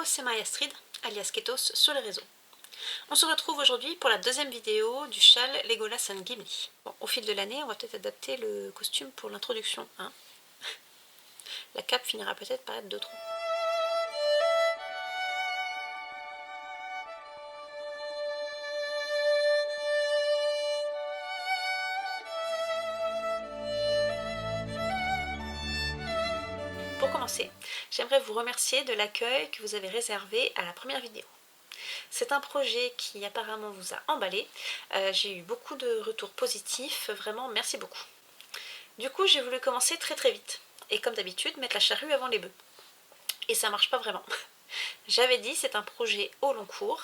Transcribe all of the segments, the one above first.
c'est Marie-Astrid, alias Ketos sur les réseaux. On se retrouve aujourd'hui pour la deuxième vidéo du châle Legolas and Gimli. Bon, au fil de l'année, on va peut-être adapter le costume pour l'introduction. Hein. La cape finira peut-être par être de trop. Pour commencer, j'aimerais vous remercier de l'accueil que vous avez réservé à la première vidéo. C'est un projet qui apparemment vous a emballé. J'ai eu beaucoup de retours positifs, vraiment merci beaucoup. Du coup, j'ai voulu commencer très vite. Et comme d'habitude, mettre la charrue avant les bœufs. Et ça marche pas vraiment. J'avais dit, c'est un projet au long cours.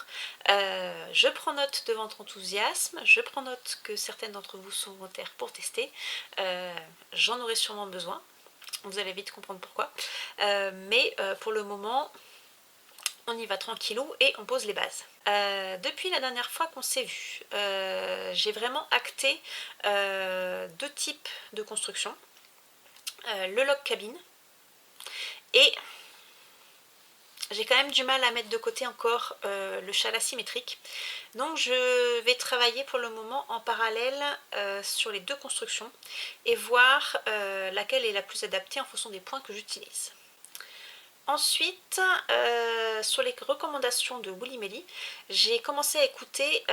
Je prends note de votre enthousiasme, je prends note que certaines d'entre vous sont volontaires pour tester. J'en aurai sûrement besoin. Vous allez vite comprendre pourquoi. Mais pour le moment, on y va tranquillou et on pose les bases. Depuis la dernière fois qu'on s'est vu, j'ai vraiment acté deux types de construction. Le log cabine et j'ai quand même du mal à mettre de côté encore le châle asymétrique. Donc je vais travailler pour le moment en parallèle sur les deux constructions et voir laquelle est la plus adaptée en fonction des points que j'utilise. Ensuite, sur les recommandations de Wooly-Melly, j'ai commencé à écouter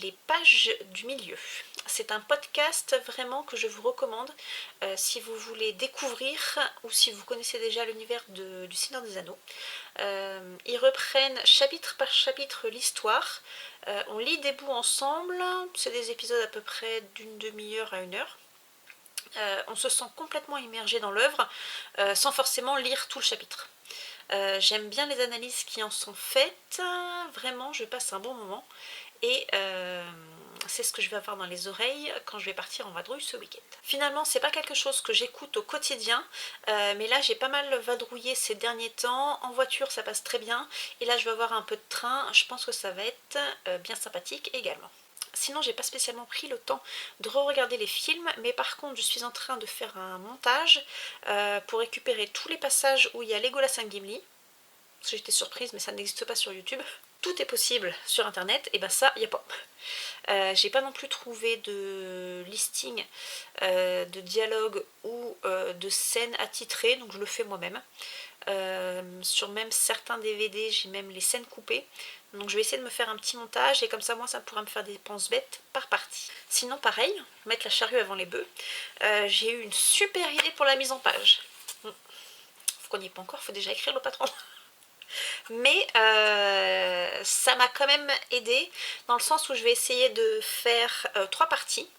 les pages du milieu. C'est un podcast vraiment que je vous recommande si vous voulez découvrir ou si vous connaissez déjà l'univers du Seigneur des Anneaux. Ils reprennent chapitre par chapitre l'histoire. On lit des bouts ensemble, c'est des épisodes à peu près d'une demi-heure à une heure. On se sent complètement immergé dans l'œuvre sans forcément lire tout le chapitre. J'aime bien les analyses qui en sont faites, vraiment je passe un bon moment et c'est ce que je vais avoir dans les oreilles quand je vais partir en vadrouille ce week-end. Finalement c'est pas quelque chose que j'écoute au quotidien, mais là j'ai pas mal vadrouillé ces derniers temps, en voiture ça passe très bien et là je vais avoir un peu de train, je pense que ça va être bien sympathique également. Sinon, j'ai pas spécialement pris le temps de re-regarder les films, mais par contre, je suis en train de faire un montage pour récupérer tous les passages où il y a Legolas and Gimli. Parce que j'étais surprise, mais ça n'existe pas sur YouTube. Tout est possible sur internet, et ben ça, il n'y a pas. J'ai pas non plus trouvé de listing de dialogue ou de scènes attitrées, donc je le fais moi-même. Sur même certains DVD, j'ai même les scènes coupées. Donc je vais essayer de me faire un petit montage et comme ça moi ça pourra me faire des dépenses bêtes par partie. Sinon pareil, mettre la charrue avant les bœufs. J'ai eu une super idée pour la mise en page. Faut qu'on n'y est pas encore, faut déjà écrire le patron. Mais ça m'a quand même aidé dans le sens où je vais essayer de faire 3 parties.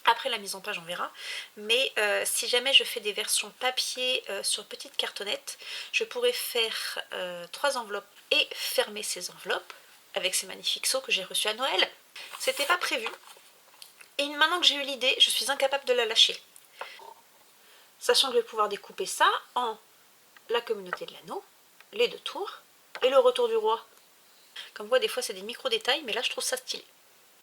Après la mise en page on verra, mais si jamais je fais des versions papier sur petite cartonnette, je pourrais faire 3 enveloppes et fermer ces enveloppes avec ces magnifiques seaux que j'ai reçus à Noël. C'était pas prévu, et maintenant que j'ai eu l'idée, je suis incapable de la lâcher. Sachant que je vais pouvoir découper ça en la communauté de l'anneau, les 2 tours, et le retour du roi. Comme quoi des fois c'est des micro-détails, mais là je trouve ça stylé.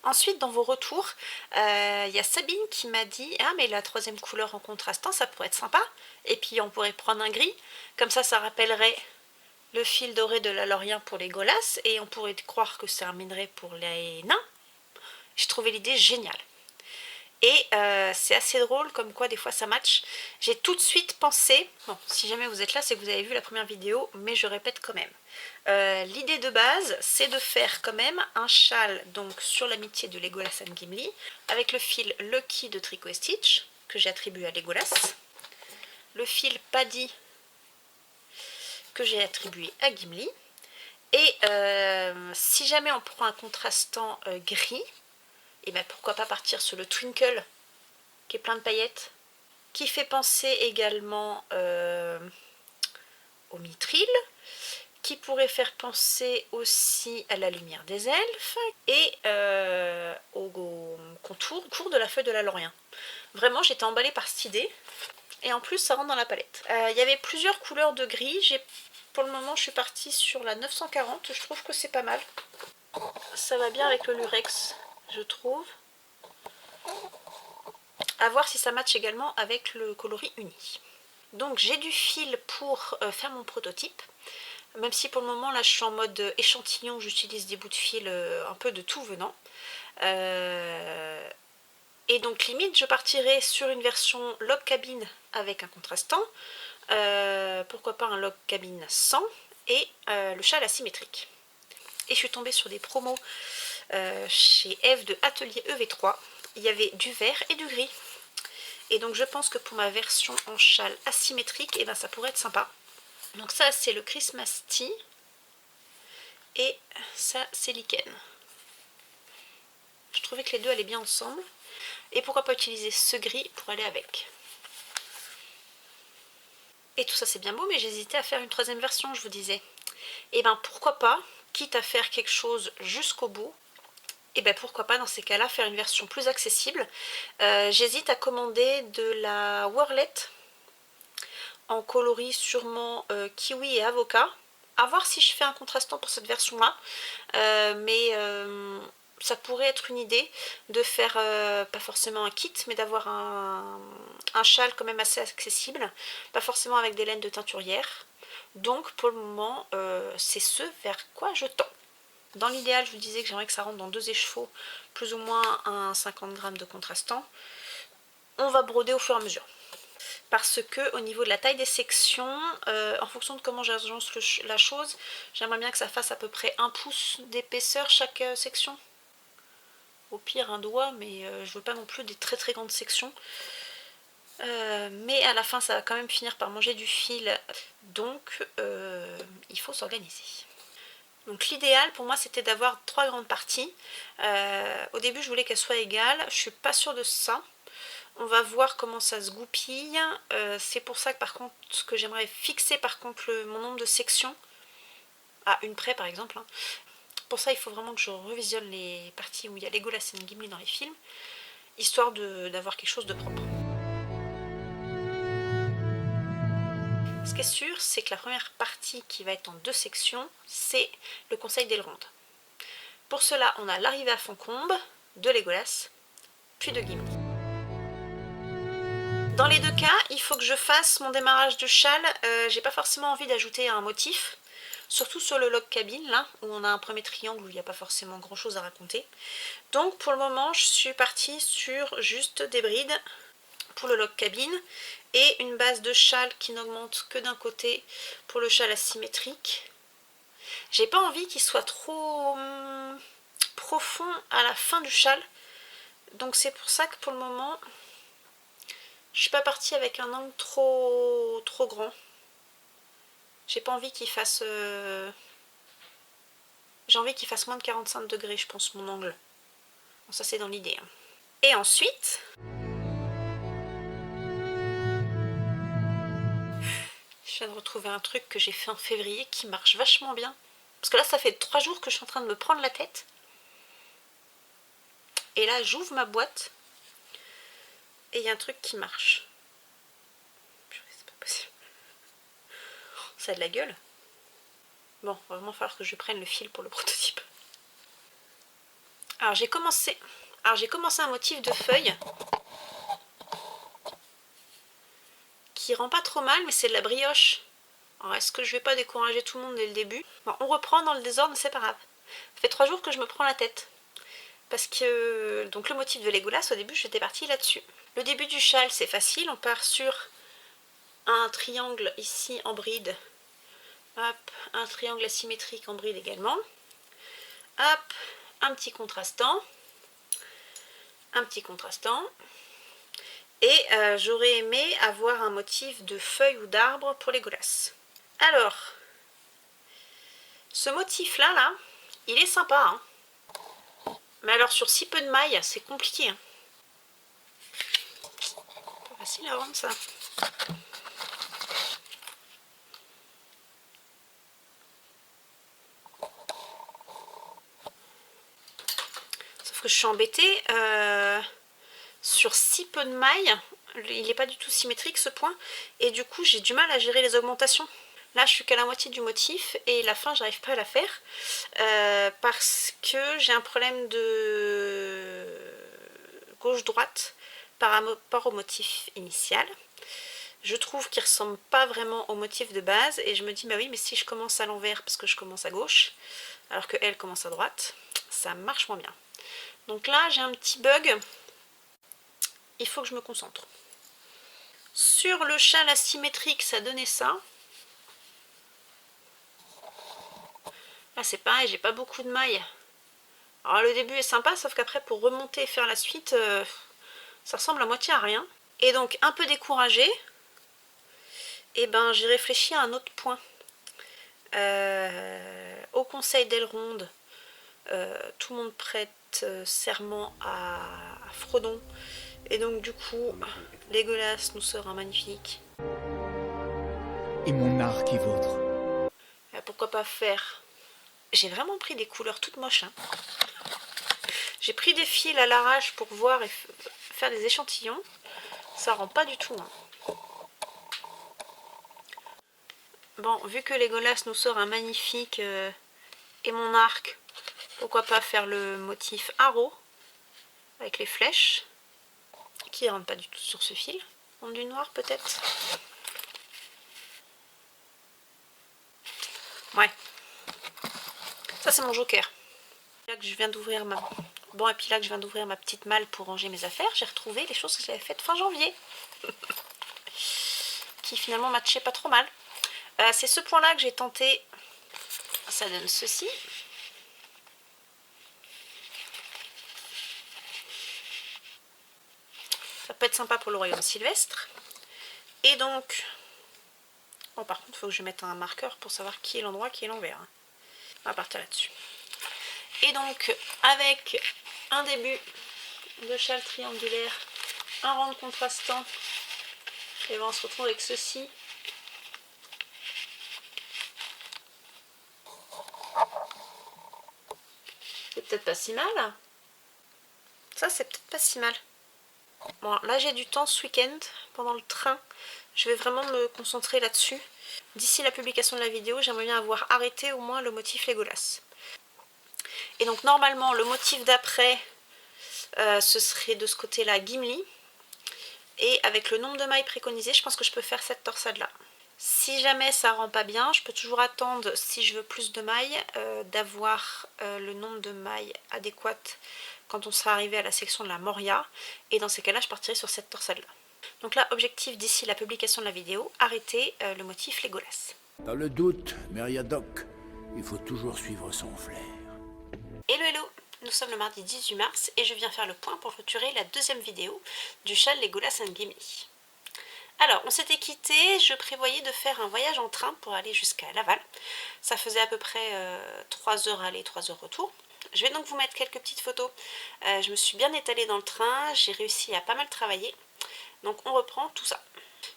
Ensuite, dans vos retours, il y a Sabine qui m'a dit « Ah, mais la 3e couleur en contrastant, ça pourrait être sympa. Et puis, on pourrait prendre un gris. Comme ça rappellerait le fil doré de la Lorien pour les Golas. Et on pourrait croire que c'est un minerai pour les nains. » J'ai trouvé l'idée géniale. Et c'est assez drôle comme quoi des fois ça match. J'ai tout de suite pensé, bon si jamais vous êtes là c'est que vous avez vu la première vidéo, mais je répète quand même. L'idée de base c'est de faire quand même un châle donc sur l'amitié de Legolas and Gimli avec le fil Lucky de Tricot & Stitch que j'ai attribué à Legolas, le fil Paddy que j'ai attribué à Gimli et si jamais on prend un contrastant gris, et bien pourquoi pas partir sur le Twinkle qui est plein de paillettes, qui fait penser également au mithril, qui pourrait faire penser aussi à la lumière des elfes et au contour de la feuille de la Lorien. Vraiment j'étais emballée par cette idée et en plus ça rentre dans la palette. Il y avait plusieurs couleurs de gris, pour le moment je suis partie sur la 940, je trouve que c'est pas mal. Ça va bien avec le lurex je trouve. À voir si ça match également avec le coloris uni. Donc j'ai du fil pour faire mon prototype. Même si pour le moment là je suis en mode échantillon, j'utilise des bouts de fil un peu de tout venant. Et donc limite je partirai sur une version log cabine avec un contrastant, pourquoi pas un log cabine sans, et le châle asymétrique. Et je suis tombée sur des promos chez Eve de Atelier EV3, il y avait du vert et du gris. Et donc je pense que pour ma version en châle asymétrique, et ben ça pourrait être sympa. Donc ça c'est le Christmas Tea, et ça c'est Lichen. Je trouvais que les deux allaient bien ensemble. Et pourquoi pas utiliser ce gris pour aller avec. Et tout ça c'est bien beau, mais j'hésitais à faire une troisième version, je vous disais. Et ben pourquoi pas, quitte à faire quelque chose jusqu'au bout, et ben pourquoi pas dans ces cas-là faire une version plus accessible. J'hésite à commander de la Wurlet en coloris sûrement kiwi et avocat. À voir si je fais un contrastant pour cette version-là. Ça pourrait être une idée de faire, pas forcément un kit, mais d'avoir un châle quand même assez accessible, pas forcément avec des laines de teinturière. Donc pour le moment, c'est ce vers quoi je tends. Dans l'idéal, je vous disais que j'aimerais que ça rentre dans 2 écheveaux, plus ou moins un 50 g de contrastant. On va broder au fur et à mesure. Parce que au niveau de la taille des sections, en fonction de comment j'agence la chose, j'aimerais bien que ça fasse à peu près 1 pouce d'épaisseur chaque section. Au pire un doigt, mais je veux pas non plus des très très grandes sections. Mais à la fin ça va quand même finir par manger du fil, donc il faut s'organiser. Donc l'idéal pour moi c'était d'avoir 3 grandes parties. Au début je voulais qu'elles soient égales, je suis pas sûre de ça. On va voir comment ça se goupille. C'est pour ça que par contre ce que j'aimerais fixer par contre mon nombre de sections à une près par exemple. Pour ça il faut vraiment que je revisionne les parties où il y a Legolas et Gimli dans les films, histoire d'avoir quelque chose de propre. Ce qui est sûr, c'est que la première partie qui va être en 2 sections, c'est le Conseil d'Elrond. Pour cela, on a l'arrivée à Foncombe, de Legolas, puis de Gimli. Dans les 2 cas, il faut que je fasse mon démarrage de châle. J'ai pas forcément envie d'ajouter un motif, surtout sur le log cabine, là, où on a un premier triangle où il n'y a pas forcément grand chose à raconter. Donc pour le moment, je suis partie sur juste des brides pour le log cabine et une base de châle qui n'augmente que d'un côté pour le châle asymétrique. J'ai pas envie qu'il soit trop profond à la fin du châle, donc c'est pour ça que pour le moment je suis pas partie avec un angle trop grand. J'ai pas envie qu'il fasse j'ai envie qu'il fasse moins de 45 degrés, je pense, mon angle. Bon, ça c'est dans l'idée. Et ensuite je viens de retrouver un truc que j'ai fait en février qui marche vachement bien. Parce que là, ça fait 3 jours que je suis en train de me prendre la tête. Et là, j'ouvre ma boîte. Et il y a un truc qui marche. C'est pas possible. Ça a de la gueule. Bon, il va vraiment falloir que je prenne le fil pour le prototype. Alors, j'ai commencé un motif de feuille qui rend pas trop mal, mais c'est de la brioche. Alors, est-ce que je vais pas décourager tout le monde dès le début? Bon, on reprend dans le désordre, c'est pas grave. Ça fait 3 jours que je me prends la tête. Parce que donc le motif de Legolas, au début, j'étais partie là-dessus. Le début du châle, c'est facile. On part sur un triangle ici en bride. Hop, un triangle asymétrique en bride également. Hop, un petit contrastant. Un petit contrastant. Et j'aurais aimé avoir un motif de feuille ou d'arbre pour Legolas. Alors, ce motif-là, là, il est sympa, hein. Mais alors sur si peu de mailles, c'est compliqué. Hein. Pas facile à rendre ça. Sauf que je suis embêtée. Sur si peu de mailles, il n'est pas du tout symétrique ce point. Et du coup, j'ai du mal à gérer les augmentations. Là, je suis qu'à la moitié du motif et la fin, j'arrive pas à la faire parce que j'ai un problème de gauche-droite par rapport au motif initial. Je trouve qu'il ressemble pas vraiment au motif de base et je me dis bah oui mais si je commence à l'envers parce que je commence à gauche alors que elle commence à droite, ça marche moins bien. Donc là j'ai un petit bug, il faut que je me concentre. Sur le châle asymétrique ça donnait ça. Là c'est pareil, j'ai pas beaucoup de mailles. Alors le début est sympa sauf qu'après pour remonter et faire la suite, ça ressemble à moitié à rien. Et donc un peu découragée, et ben j'ai réfléchi à un autre point. Au conseil d'Elrond, tout le monde prête serment à Frodon. Et donc du coup, Legolas nous sort un magnifique. Et mon arc est vôtre. Pourquoi pas faire... J'ai vraiment pris des couleurs toutes moches. Hein. J'ai pris des fils à l'arrache pour voir et faire des échantillons. Ça rend pas du tout. Hein. Bon, vu que Legolas nous sort un magnifique et mon arc, pourquoi pas faire le motif arrow avec les flèches qui ne rentrent pas du tout sur ce fil. Du noir peut-être. Ouais. Ça c'est mon joker. Là que je viens d'ouvrir ma... Bon, et puis là que je viens d'ouvrir ma petite malle pour ranger mes affaires, j'ai retrouvé les choses que j'avais faites fin janvier. Qui finalement matchaient pas trop mal. C'est ce point-là que j'ai tenté. Ça donne ceci. Ça peut être sympa pour le royaume sylvestre. Et donc... Bon, par contre, il faut que je mette un marqueur pour savoir qui est l'endroit, qui est l'envers. On va partir là-dessus. Et donc, avec un début de châle triangulaire, un rang contrastant, et ben on se retrouve avec ceci. C'est peut-être pas si mal. Ça, c'est peut-être pas si mal. Bon, là, j'ai du temps ce week-end, pendant le train. Je vais vraiment me concentrer là-dessus. D'ici la publication de la vidéo, j'aimerais bien avoir arrêté au moins le motif Legolas. Et donc, normalement, le motif d'après, ce serait de ce côté-là Gimli. Et avec le nombre de mailles préconisé, je pense que je peux faire cette torsade-là. Si jamais ça rend pas bien, je peux toujours attendre, si je veux plus de mailles, d'avoir le nombre de mailles adéquates quand on sera arrivé à la section de la Moria. Et dans ces cas-là, je partirai sur cette torsade-là. Donc là, objectif d'ici la publication de la vidéo, arrêter le motif Legolas. Dans le doute, Meriadoc, il faut toujours suivre son flair. Hello hello, nous sommes le mardi 18 mars et je viens faire le point pour clôturer la deuxième vidéo du châle Legolas and Gimli. Alors, on s'était quitté, je prévoyais de faire un voyage en train pour aller jusqu'à Laval. Ça faisait à peu près 3 heures aller, 3 heures retour. Je vais donc vous mettre quelques petites photos. Je me suis bien étalée dans le train, j'ai réussi à pas mal travailler. Donc on reprend tout ça.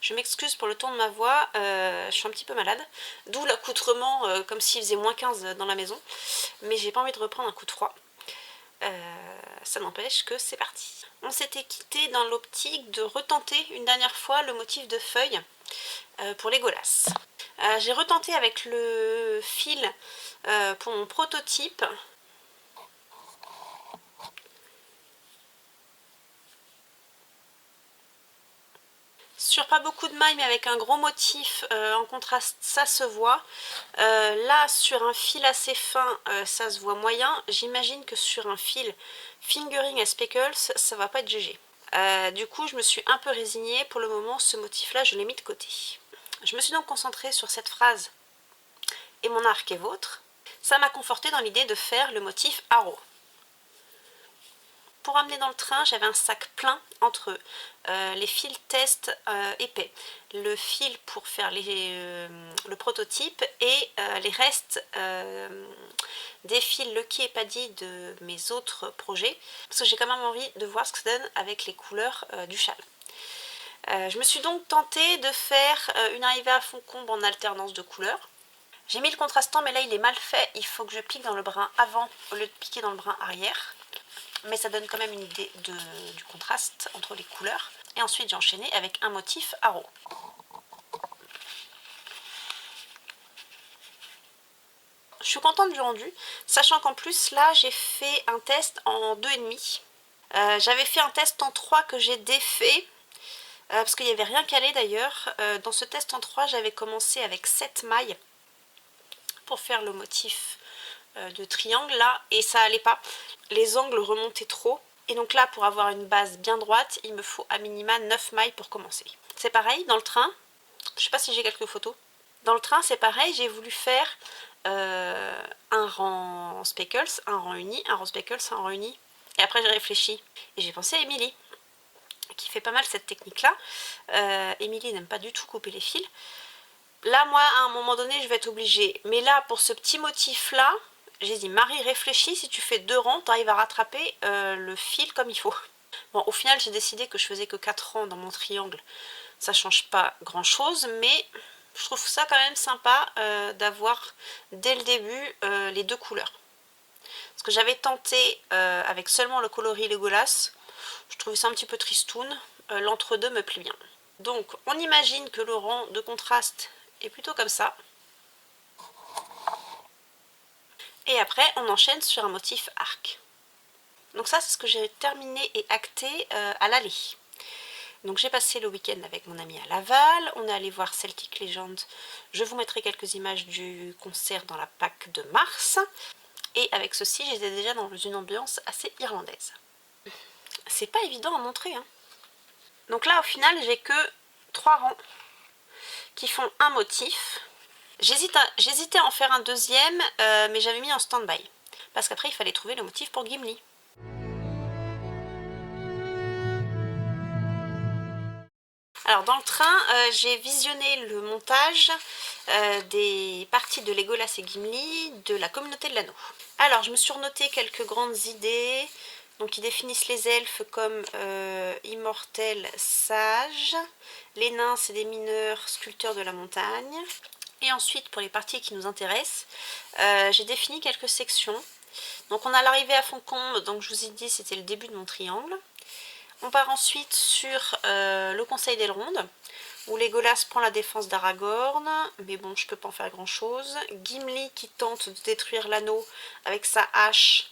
Je m'excuse pour le ton de ma voix, je suis un petit peu malade. D'où l'accoutrement comme s'il faisait moins 15 dans la maison. Mais j'ai pas envie de reprendre un coup de froid. Ça n'empêche que c'est parti. On s'était quitté dans l'optique de retenter une dernière fois le motif de feuille pour Legolas. J'ai retenté avec le fil pour mon prototype. Sur pas beaucoup de mailles mais avec un gros motif en contraste, ça se voit. Là sur un fil assez fin ça se voit moyen. J'imagine que sur un fil fingering à speckles ça va pas être GG. Du coup je me suis un peu résignée. Pour le moment ce motif là je l'ai mis de côté. Je me suis donc concentrée sur cette phrase et mon arc est vôtre. Ça m'a confortée dans l'idée de faire le motif arrow. Pour amener dans le train, j'avais un sac plein entre les fils test épais, le fil pour faire le prototype et les restes des fils Lucky et Paddy de mes autres projets, parce que j'ai quand même envie de voir ce que ça donne avec les couleurs du châle. Je me suis donc tentée de faire une arrivée à fond comble en alternance de couleurs. J'ai mis le contrastant mais là il est mal fait, il faut que je pique dans le brin avant au lieu de piquer dans le brin arrière. Mais ça donne quand même une idée du contraste entre les couleurs. Et ensuite j'ai enchaîné avec un motif arrow. Je suis contente du rendu, sachant qu'en plus là j'ai fait un test en 2,5. J'avais fait un test en 3 que j'ai défait. parce qu'il n'y avait rien calé d'ailleurs. Dans ce test en 3, j'avais commencé avec 7 mailles pour faire le motif de triangle là, et ça allait pas. Les angles remontaient trop. Et donc là, pour avoir une base bien droite, il me faut à minima 9 mailles pour commencer. C'est pareil, dans le train, je sais pas si j'ai quelques photos. Dans le train, c'est pareil, j'ai voulu faire un rang speckles, un rang uni, un rang speckles, un rang uni. Et après, j'ai réfléchi. Et j'ai pensé à Émilie, qui fait pas mal cette technique-là. Émilie n'aime pas du tout couper les fils. Là, moi, à un moment donné, je vais être obligée. Mais là, pour ce petit motif-là, j'ai dit, Marie, réfléchis, si tu fais 2 rangs, tu arrives à rattraper le fil comme il faut. Bon, au final, j'ai décidé que je faisais que 4 rangs dans mon triangle. Ça change pas grand-chose, mais je trouve ça quand même sympa d'avoir, dès le début, les 2 couleurs. Parce que j'avais tenté avec seulement le coloris Legolas. Je trouvais ça un petit peu tristoun. L'entre-deux me plaît bien. Donc, on imagine que le rang de contraste est plutôt comme ça. Et après, on enchaîne sur un motif arc. Donc ça, c'est ce que j'ai terminé et acté à l'aller. Donc j'ai passé le week-end avec mon ami à Laval, on est allé voir Celtic Legend. Je vous mettrai quelques images du concert dans la PAC de mars. Et avec ceci, j'étais déjà dans une ambiance assez irlandaise. C'est pas évident à montrer, hein. Donc là, au final, j'ai que 3 rangs qui font un motif. J'hésitais à en faire un deuxième, mais j'avais mis en stand-by. Parce qu'après, il fallait trouver le motif pour Gimli. Alors dans le train, j'ai visionné le montage des parties de Legolas et Gimli de la communauté de l'anneau. Alors je me suis renoté quelques grandes idées. Donc ils définissent les elfes comme immortels sages. Les nains, c'est des mineurs sculpteurs de la montagne. Et ensuite, pour les parties qui nous intéressent, j'ai défini quelques sections. Donc on a l'arrivée à Foncombe, donc je vous ai dit c'était le début de mon triangle. On part ensuite sur le conseil d'Elrond, où Legolas prend la défense d'Aragorn, mais bon, je peux pas en faire grand chose. Gimli qui tente de détruire l'anneau avec sa hache,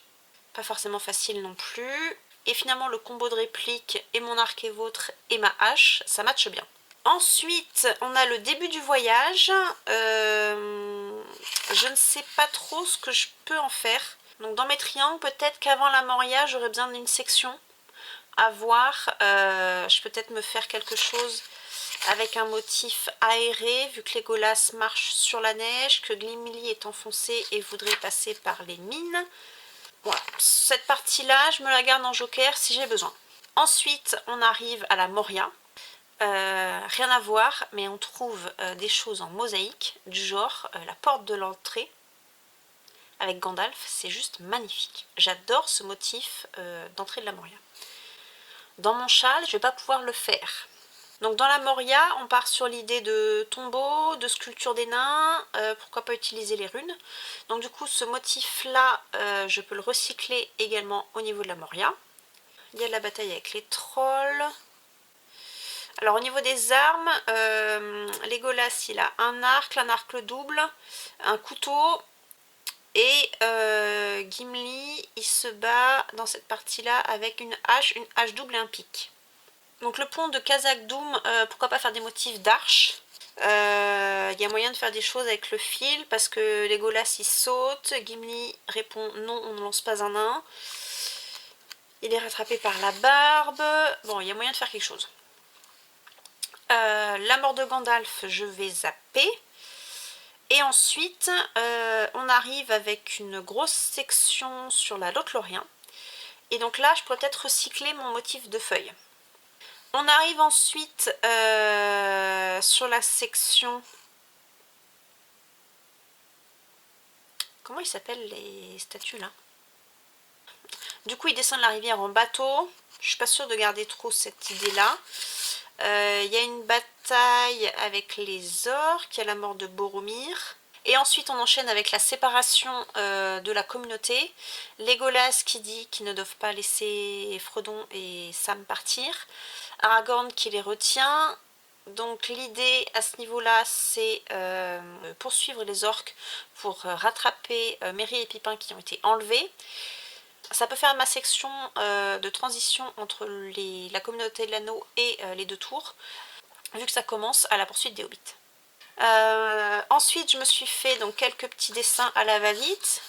pas forcément facile non plus. Et finalement, le combo de répliques et mon arc et vôtre et ma hache, ça matche bien. Ensuite, on a le début du voyage. Je ne sais pas trop ce que je peux en faire. Donc dans mes triangles, peut-être qu'avant la Moria, j'aurais besoin d'une section à voir. Je peux peut-être me faire quelque chose avec un motif aéré, vu que Legolas marche sur la neige, que Gimli est enfoncé et voudrait passer par les mines. Voilà, cette partie-là, je me la garde en joker si j'ai besoin. Ensuite, on arrive à la Moria. Rien à voir, mais on trouve des choses en mosaïque, du genre la porte de l'entrée avec Gandalf, c'est juste magnifique. J'adore ce motif d'entrée de la Moria. Dans mon châle, je ne vais pas pouvoir le faire. Donc dans la Moria, on part sur l'idée de tombeau, de sculpture des nains, pourquoi pas utiliser les runes. Donc du coup, ce motif-là, je peux le recycler également au niveau de la Moria. Il y a de la bataille avec les trolls. Alors au niveau des armes, Legolas, il a un arc double, un couteau, et Gimli, il se bat dans cette partie-là avec une hache double et un pic. Donc le pont de Khazad-dûm, pourquoi pas faire des motifs d'arche. Il y a moyen de faire des choses avec le fil, parce que Legolas, il saute, Gimli répond non, on ne lance pas un nain. Il est rattrapé par la barbe. Bon, il y a moyen de faire quelque chose. La mort de Gandalf, je vais zapper. Et ensuite, on arrive avec une grosse section sur la Lothlórien. Et donc là, je pourrais peut-être recycler mon motif de feuille. On arrive ensuite sur la section... Comment ils s'appellent les statues là? Du coup, ils descendent la rivière en bateau. Je suis pas sûre de garder trop cette idée-là. Il y a une bataille avec les orques, il y a la mort de Boromir. Et ensuite on enchaîne avec la séparation de la communauté. Legolas qui dit qu'ils ne doivent pas laisser Frodon et Sam partir. Aragorn qui les retient. Donc l'idée à ce niveau-là, c'est poursuivre les orques pour rattraper Merry et Pippin qui ont été enlevés. Ça peut faire ma section de transition entre la communauté de l'anneau et les 2 tours, vu que ça commence à la poursuite des hobbits. Ensuite, je me suis fait donc quelques petits dessins à la va-vite.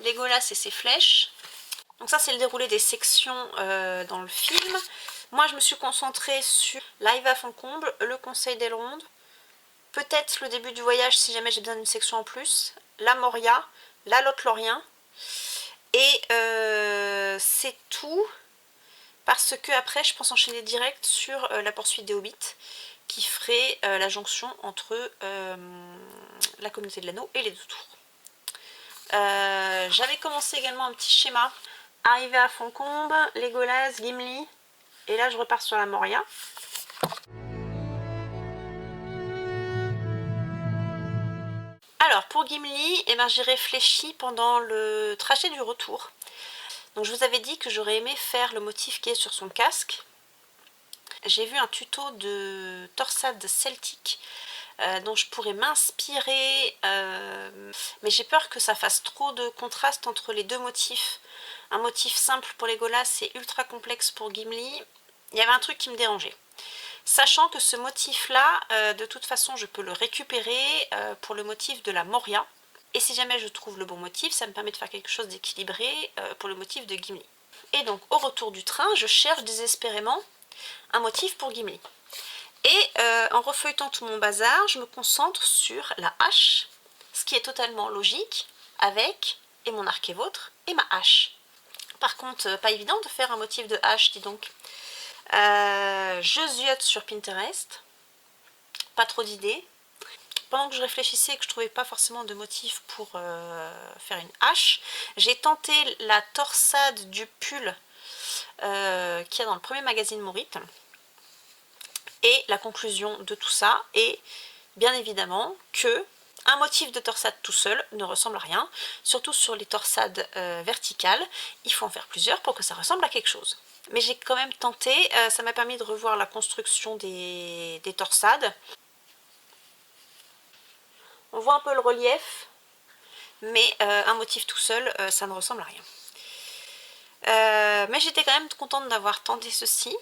Legolas et ses flèches. Donc ça, c'est le déroulé des sections dans le film. Moi, je me suis concentrée sur l'arrivée à Fontcombe, le conseil d'Elrond, peut-être le début du voyage si jamais j'ai besoin d'une section en plus, la Moria, la Lothlórien. Et c'est tout, parce que après je pense enchaîner direct sur la poursuite des Hobbits, qui ferait la jonction entre la communauté de l'anneau et les 2 tours. J'avais commencé également un petit schéma, arrivé à Fontcombe, Legolas, Gimli, et là je repars sur la Moria. Alors pour Gimli, eh ben, j'ai réfléchi pendant le trajet du retour. Donc je vous avais dit que j'aurais aimé faire le motif qui est sur son casque. J'ai vu un tuto de torsade celtique dont je pourrais m'inspirer, mais j'ai peur que ça fasse trop de contraste entre les 2 motifs. Un motif simple pour Legolas et ultra complexe pour Gimli. Il y avait un truc qui me dérangeait. Sachant que ce motif-là, de toute façon, je peux le récupérer pour le motif de la Moria. Et si jamais je trouve le bon motif, ça me permet de faire quelque chose d'équilibré pour le motif de Gimli. Et donc, au retour du train, je cherche désespérément un motif pour Gimli. Et en refeuilletant tout mon bazar, je me concentre sur la hache, ce qui est totalement logique, avec et mon arc et vôtre et ma hache. Par contre, pas évident de faire un motif de hache, dis donc. Je ziote sur Pinterest, pas trop d'idées. Pendant que je réfléchissais et que je trouvais pas forcément de motif pour faire une hache, j'ai tenté la torsade du pull qu'il y a dans le premier magazine Maurite. Et la conclusion de tout ça est bien évidemment que un motif de torsade tout seul ne ressemble à rien, surtout sur les torsades verticales. Il faut en faire plusieurs pour que ça ressemble à quelque chose. Mais j'ai quand même tenté, ça m'a permis de revoir la construction des torsades. On voit un peu le relief, mais un motif tout seul, ça ne ressemble à rien. Mais j'étais quand même contente d'avoir tenté ceci.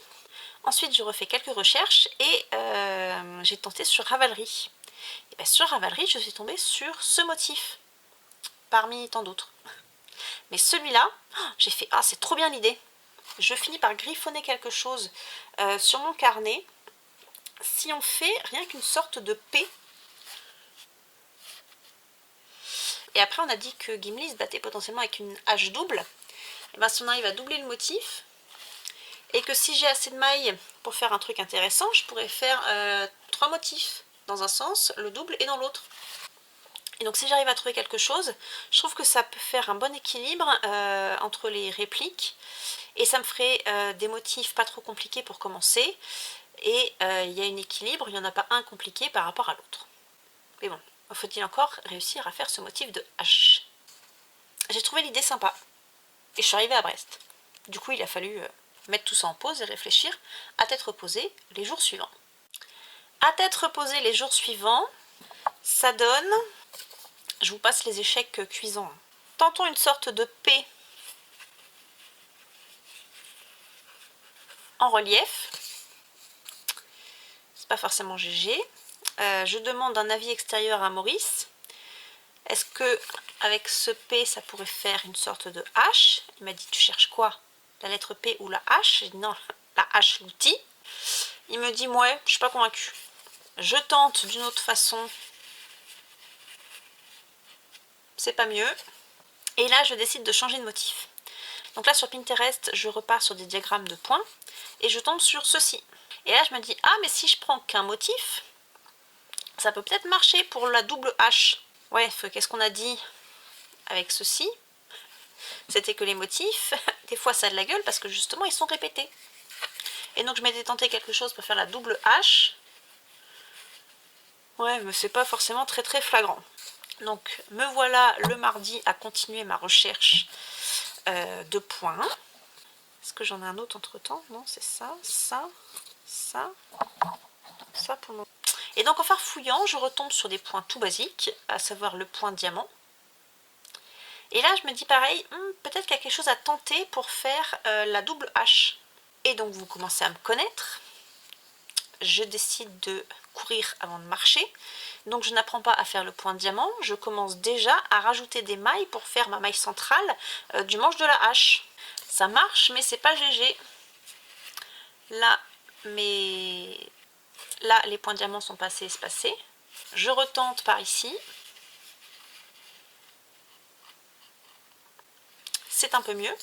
Ensuite, je refais quelques recherches et j'ai tenté sur Ravelry. Et bien, sur Ravelry, je suis tombée sur ce motif, parmi tant d'autres. Mais celui-là, j'ai fait « Ah, c'est trop bien l'idée !» Je finis par griffonner quelque chose sur mon carnet. Si on fait rien qu'une sorte de P, et après on a dit que Gimli se battait potentiellement avec une hache double, et bien si on arrive à doubler le motif, et que si j'ai assez de mailles pour faire un truc intéressant, je pourrais faire 3 motifs dans un sens, le double et dans l'autre. Et donc si j'arrive à trouver quelque chose, je trouve que ça peut faire un bon équilibre entre les répliques, et ça me ferait des motifs pas trop compliqués pour commencer, et il y a un équilibre, il n'y en a pas un compliqué par rapport à l'autre. Mais bon, faut-il encore réussir à faire ce motif de hache. J'ai trouvé l'idée sympa, et je suis arrivée à Brest. Du coup il a fallu mettre tout ça en pause et réfléchir à tête reposée les jours suivants. À tête reposée les jours suivants, ça donne... Je vous passe les échecs cuisants. Tentons une sorte de P en relief. C'est pas forcément GG. Je demande un avis extérieur à Maurice. Est-ce que avec ce P ça pourrait faire une sorte de H? Il m'a dit tu cherches quoi? La lettre P ou la H? J'ai dit non, la H, l'outil. Il me dit ouais, je suis pas convaincue. Je tente d'une autre façon. C'est pas mieux. Et là je décide de changer de motif. Donc là sur Pinterest je repars sur des diagrammes de points et je tombe sur ceci. Et là je me dis ah mais si je prends qu'un motif, ça peut peut-être marcher pour la double H. Ouais, qu'est-ce qu'on a dit avec ceci? C'était que les motifs, des fois ça a de la gueule parce que justement ils sont répétés. Et donc je m'étais tenté quelque chose pour faire la double H. Ouais, mais c'est pas forcément très flagrant. Donc me voilà le mardi à continuer ma recherche de points. Est-ce que j'en ai un autre entre temps? Non, c'est ça, ça, ça, ça pour le moment. Et donc en farfouillant, je retombe sur des points tout basiques, à savoir le point diamant. Et là je me dis pareil, peut-être qu'il y a quelque chose à tenter pour faire la double hache. Et donc vous commencez à me connaître. Je décide de courir avant de marcher. Donc je n'apprends pas à faire le point de diamant, je commence déjà à rajouter des mailles pour faire ma maille centrale du manche de la hache. Ça marche mais c'est pas GG. Là, là les points de diamant sont pas assez espacés. Je retente par ici. C'est un peu mieux.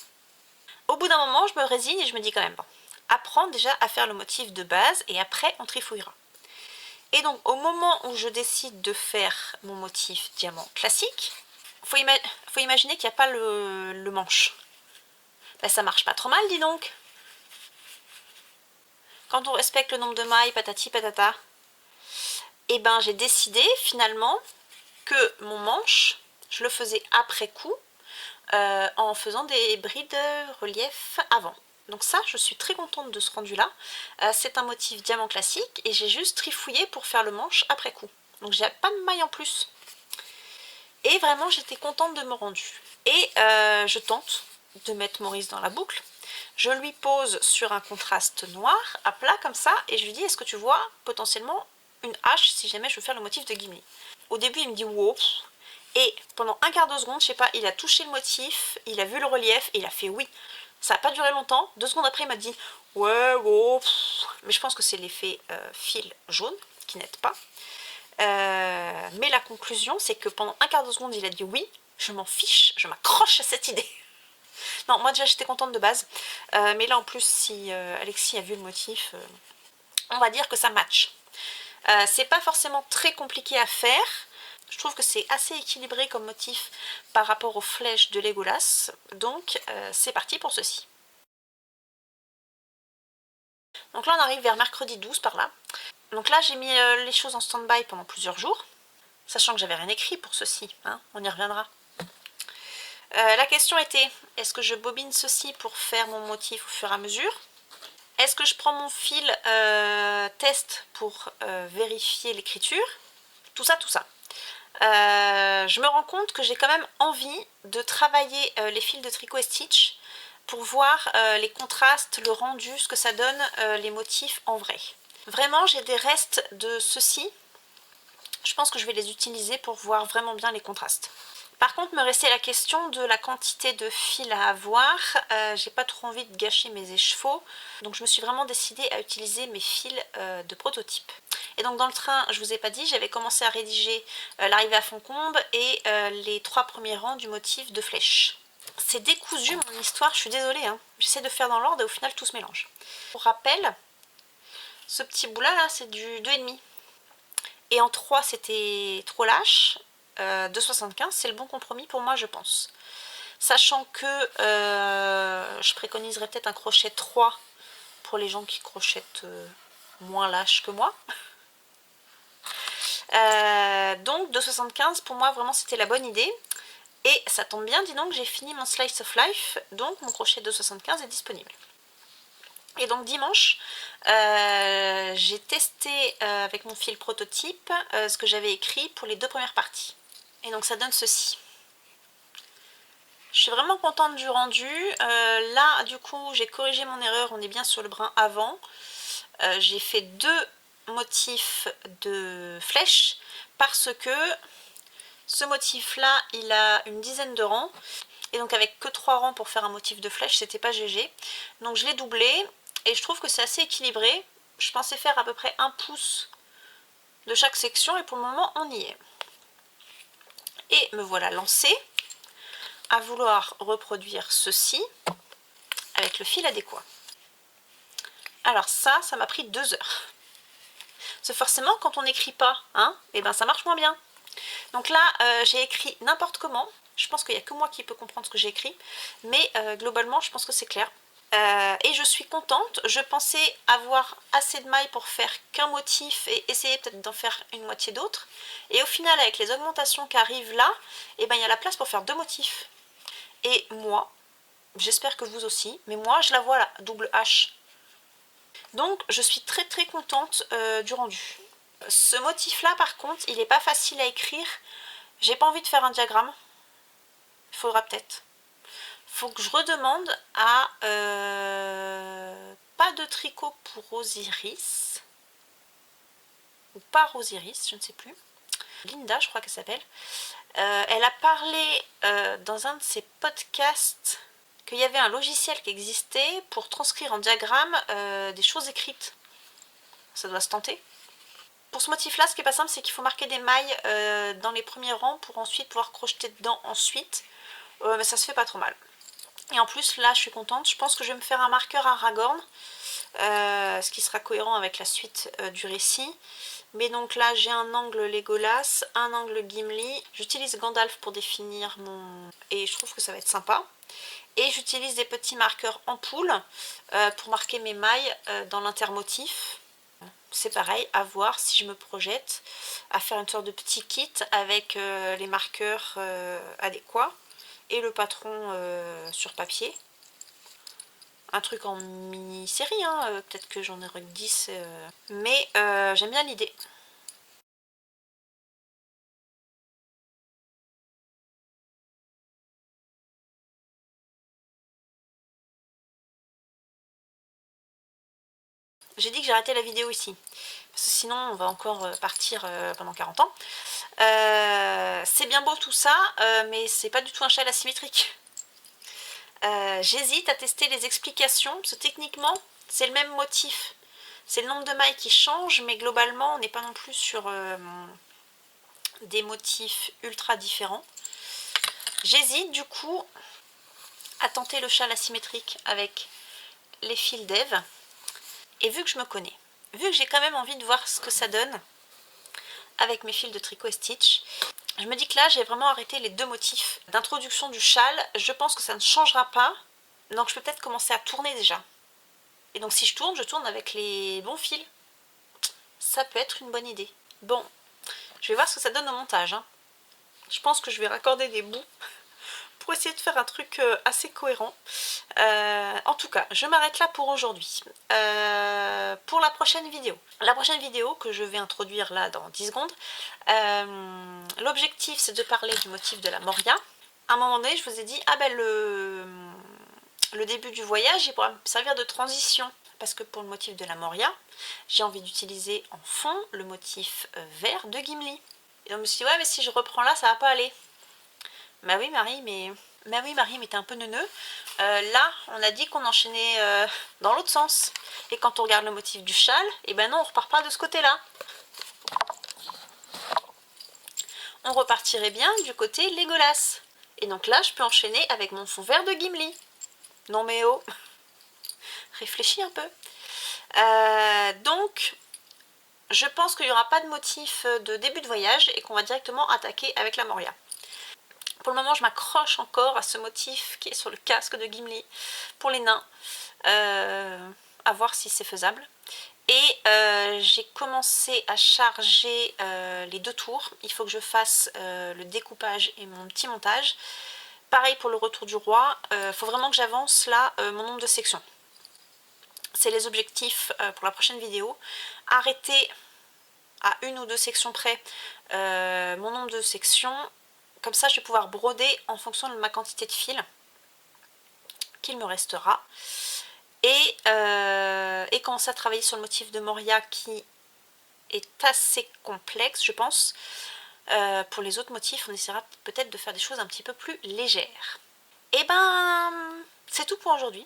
Au bout d'un moment, je me résigne et je me dis quand même, bon, apprends déjà à faire le motif de base et après on trifouillera. Et donc au moment où je décide de faire mon motif diamant classique, faut imaginer qu'il n'y a pas le manche. Ben, ça marche pas trop mal, dis donc. Quand on respecte le nombre de mailles, patati patata, et ben j'ai décidé finalement que mon manche, je le faisais après coup, en faisant des brides relief avant. Donc ça, je suis très contente de ce rendu-là. C'est un motif diamant classique et j'ai juste trifouillé pour faire le manche après coup. Donc j'ai pas de maille en plus. Et vraiment, j'étais contente de mon rendu. Et je tente de mettre Maurice dans la boucle. Je lui pose sur un contraste noir, à plat comme ça, et je lui dis, est-ce que tu vois potentiellement une hache si jamais je veux faire le motif de Gimli? Au début, il me dit, wow. Et pendant un quart de seconde, je sais pas, il a touché le motif, il a vu le relief et il a fait oui. Ça n'a pas duré longtemps. 2 secondes après, il m'a dit ouais, wow. Mais je pense que c'est l'effet fil jaune qui n'aide pas. Mais la conclusion, c'est que pendant un quart de seconde, il a dit oui. Je m'en fiche, je m'accroche à cette idée. Non, moi déjà j'étais contente de base. Mais là en plus, si Alexis a vu le motif, on va dire que ça match. C'est pas forcément très compliqué à faire. Je trouve que c'est assez équilibré comme motif par rapport aux flèches de Legolas. Donc c'est parti pour ceci. Donc là on arrive vers mercredi 12 par là. Donc là j'ai mis les choses en stand-by pendant plusieurs jours. Sachant que j'avais rien écrit pour ceci. Hein, on y reviendra. La question était, est-ce que je bobine ceci pour faire mon motif au fur et à mesure? Est-ce que je prends mon fil test pour vérifier l'écriture? Tout ça, tout ça. Je me rends compte que j'ai quand même envie de travailler les fils de tricot et stitch pour voir les contrastes, le rendu, ce que ça donne, les motifs en vrai. Vraiment, j'ai des restes de ceci. Je pense que je vais les utiliser pour voir vraiment bien les contrastes. Par contre, me restait la question de la quantité de fil à avoir. J'ai pas trop envie de gâcher mes échevaux, donc je me suis vraiment décidée à utiliser mes fils de prototype. Et donc dans le train, je vous ai pas dit, j'avais commencé à rédiger l'arrivée à Fontcombe et les 3 premiers rangs du motif de flèche. C'est décousu mon histoire, je suis désolée, hein. J'essaie de faire dans l'ordre et au final tout se mélange. Pour rappel, ce petit bout là, c'est du 2,5. Et en 3 c'était trop lâche. 2,75 c'est le bon compromis pour moi, je pense. Sachant que je préconiserais peut-être un crochet 3 pour les gens qui crochettent moins lâche que moi. Donc 2,75 pour moi vraiment c'était la bonne idée. Et ça tombe bien, dis donc, j'ai fini mon Slice of Life, donc mon crochet 2,75 est disponible. Et donc dimanche, j'ai testé avec mon fil prototype ce que j'avais écrit pour les 2 premières parties. Et donc ça donne ceci. Je suis vraiment contente du rendu. Là, du coup, j'ai corrigé mon erreur, on est bien sur le brin avant. J'ai fait 2 motifs de flèches parce que ce motif-là, il a une dizaine de rangs. Et donc avec que 3 rangs pour faire un motif de flèche, c'était pas GG. Donc je l'ai doublé et je trouve que c'est assez équilibré. Je pensais faire à peu près 1 pouce de chaque section et pour le moment, on y est. Et me voilà lancée à vouloir reproduire ceci avec le fil adéquat. Alors ça m'a pris 2 heures. Parce que forcément, quand on n'écrit pas, hein, et ben ça marche moins bien. Donc là, j'ai écrit n'importe comment. Je pense qu'il n'y a que moi qui peux comprendre ce que j'ai écrit. Mais globalement, je pense que c'est clair. Et je suis contente. Je pensais avoir assez de mailles pour faire qu'un motif et essayer peut-être d'en faire une moitié d'autre. Et au final, avec les augmentations qui arrivent là, et ben, il y a la place pour faire 2 motifs. Et moi, j'espère que vous aussi, mais moi, je la vois là, double H. Donc, je suis très très contente du rendu. Ce motif-là, par contre, il n'est pas facile à écrire. J'ai pas envie de faire un diagramme. Il faudra peut-être. Faut que je redemande à pas de tricot pour Osiris. Ou pas Osiris, je ne sais plus. Linda, je crois qu'elle s'appelle. Elle a parlé dans un de ses podcasts qu'il y avait un logiciel qui existait pour transcrire en diagramme des choses écrites. Ça doit se tenter. Pour ce motif-là, ce qui est pas simple, c'est qu'il faut marquer des mailles dans les premiers rangs pour ensuite pouvoir crocheter dedans ensuite. Mais ça se fait pas trop mal. Et en plus, là, je suis contente. Je pense que je vais me faire un marqueur Aragorn, ce qui sera cohérent avec la suite du récit. Mais donc là, j'ai un angle Legolas, un angle Gimli. J'utilise Gandalf pour définir mon... Et je trouve que ça va être sympa. Et j'utilise des petits marqueurs ampoule pour marquer mes mailles dans l'intermotif. C'est pareil, à voir si je me projette à faire une sorte de petit kit avec les marqueurs adéquats et le patron sur papier. Un truc en mini-série, hein, peut-être que j'en aurai 10, mais j'aime bien l'idée. J'ai dit que j'arrêtais la vidéo ici, parce que sinon on va encore partir pendant 40 ans. C'est bien beau tout ça, mais c'est pas du tout un châle asymétrique. J'hésite à tester les explications, parce que techniquement c'est le même motif. C'est le nombre de mailles qui change, mais globalement on n'est pas non plus sur des motifs ultra différents. J'hésite du coup à tenter le châle asymétrique avec les fils d'Ève. Et vu que je me connais, vu que j'ai quand même envie de voir ce que ça donne avec mes fils de tricot et stitch, je me dis que là j'ai vraiment arrêté les deux motifs d'introduction du châle. Je pense que ça ne changera pas, donc je peux peut-être commencer à tourner déjà. Et donc si je tourne avec les bons fils. Ça peut être une bonne idée. Bon, je vais voir ce que ça donne au montage, hein. Je pense que je vais raccorder des bouts pour essayer de faire un truc assez cohérent. En tout cas, je m'arrête là pour aujourd'hui. Pour la prochaine vidéo que je vais introduire là dans 10 secondes, l'objectif c'est de parler du motif de la Moria. À un moment donné, je vous ai dit, ah ben le début du voyage, il pourra me servir de transition. Parce que pour le motif de la Moria, j'ai envie d'utiliser en fond le motif vert de Gimli. Et donc je me suis dit, ouais, mais si je reprends là, ça va pas aller. Bah oui Marie, mais t'es un peu neuneux. Là, on a dit qu'on enchaînait dans l'autre sens. Et quand on regarde le motif du châle, et ben non, on repart pas de ce côté-là. On repartirait bien du côté Legolas. Et donc là, je peux enchaîner avec mon fond vert de Gimli. Non mais oh, réfléchis un peu. Donc, je pense qu'il n'y aura pas de motif de début de voyage et qu'on va directement attaquer avec la Moria. Pour le moment, je m'accroche encore à ce motif qui est sur le casque de Gimli pour les nains. À voir si c'est faisable. Et j'ai commencé à charger les deux tours. Il faut que je fasse le découpage et mon petit montage. Pareil pour le retour du roi. Il faut vraiment que j'avance là mon nombre de sections. C'est les objectifs pour la prochaine vidéo. Arrêter à une ou deux sections près mon nombre de sections. Comme ça, je vais pouvoir broder en fonction de ma quantité de fil qu'il me restera. Et commencer à travailler sur le motif de Moria qui est assez complexe, je pense. Pour les autres motifs, on essaiera peut-être de faire des choses un petit peu plus légères. Et ben, c'est tout pour aujourd'hui.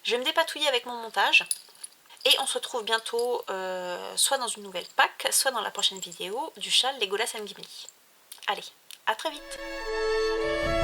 Je vais me dépatouiller avec mon montage. Et on se retrouve bientôt soit dans une nouvelle pack, soit dans la prochaine vidéo du châle Legolas and Gimli. Allez, à très vite!